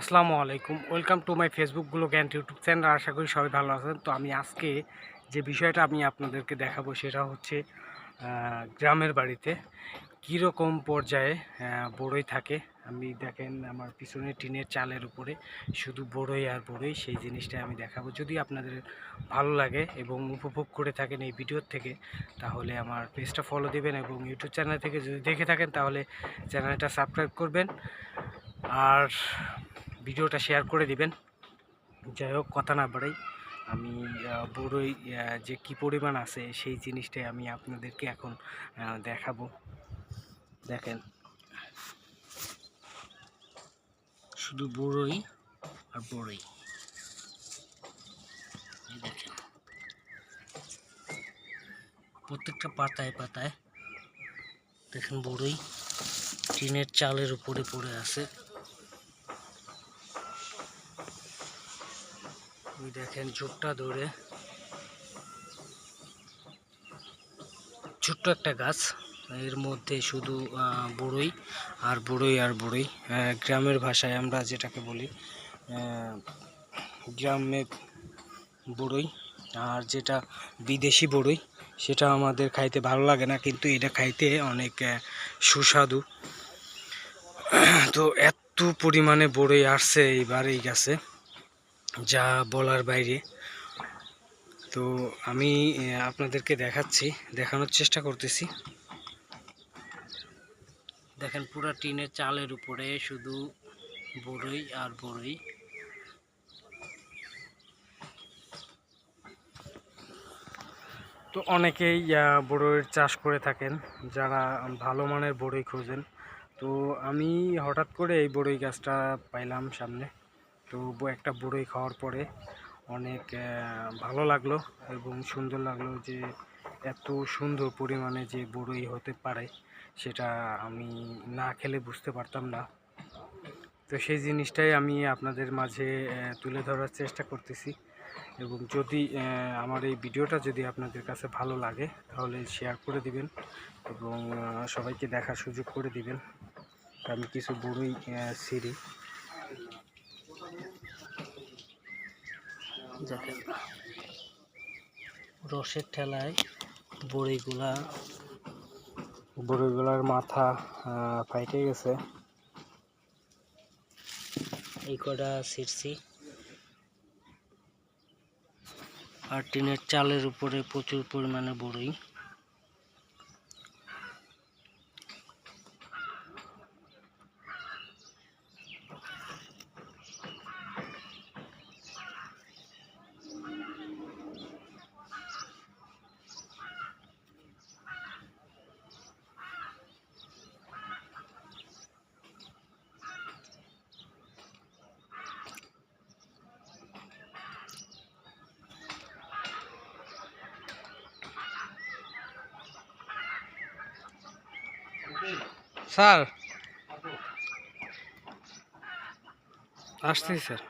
আসসালামু আলাইকুম, welcome to my Facebook blog and YouTube channel. আশা করি সবাই ভালো আছেন। তো আমি আজকে যে বিষয়টা আমি আপনাদেরকে দেখাবো সেটা হচ্ছে গ্রামের বাড়িতে কীরকম পর্যায়ে বড়ই থাকে। আমি দেখেন আমার পিছনে টিনের চালের উপরে শুধু বড়ই আর বড়ই, সেই জিনিসটা আমি দেখাবো। যদি আপনাদের ভালো লাগে এবং উপভোগ করে থাকেন এই ভিডিওর থেকে, তাহলে আমার পেজটা ফলো দিবেন এবং ইউটিউব চ্যানেল থেকে যদি দেখে থাকেন তাহলে চ্যানেলটা সাবস্ক্রাইব করবেন আর ভিডিওটা শেয়ার করে দিবেন। যাই হোক, কথা না বাড়াই, আমি বড়ই যে কী পরিমাণ আছে সেই জিনিসটাই আমি আপনাদেরকে এখন দেখাবো। দেখেন, শুধু বড়ই আর বড়ই। দেখেন প্রত্যেকটা পাতায় পাতায় দেখেন বড়ই টিনের চালের উপরে পড়ে আছে। দেখেন ঝোপটা ধরে ছোট্ট একটা গাছ, এর মধ্যে শুধু বড়ই আর বড়ই আর বড়ই। গ্রামের ভাষায় আমরা যেটাকে বলি গ্রামে বড়ই, আর যেটা বিদেশি বড়ই সেটা আমাদের খাইতে ভালো লাগে না, কিন্তু এটা খাইতে অনেক সুস্বাদু। তো এত পরিমাণে বড়ই আসছে এইবার এই গাছে, যা বলার বাইরে। তো আমি আপনাদেরকে দেখানোর চেষ্টা করতেছি। দেখেন পুরো টিনের চালের উপরে শুধু বড়ই আর বড়ই। তো অনেকেই বড়ইয়ের চাষ করে থাকেন, যারা ভালো মানের বড়ই খোঁজেন। তো আমি হঠাৎ করে এই বড়ই গাছটা পাইলাম সামনে। তো একটা বড়ই খাওয়ার পরে অনেক ভালো লাগলো এবং সুন্দর লাগলো যে এত সুন্দর পরিমাণে যে বড়ই হতে পারে সেটা আমি না খেলে বুঝতে পারতাম না। তো সেই জিনিসটাই আমি আপনাদের মাঝে তুলে ধরার চেষ্টা করতেছি। এবং যদি আমার এই ভিডিওটা যদি আপনাদের কাছে ভালো লাগে তাহলে শেয়ার করে দিবেন এবং সবাইকে দেখার সুযোগ করে দিবেন। আমি কিছু বড়ই ছিঁড়ি। দেখেন রসের ঠেলায় বড়িগুলার মাথা ফাইটে গেছে। এই কটা ছিঁড়ছি। আর টিনের চালের উপরে প্রচুর পরিমাণে বড়ই। স্যার আসছি স্যার।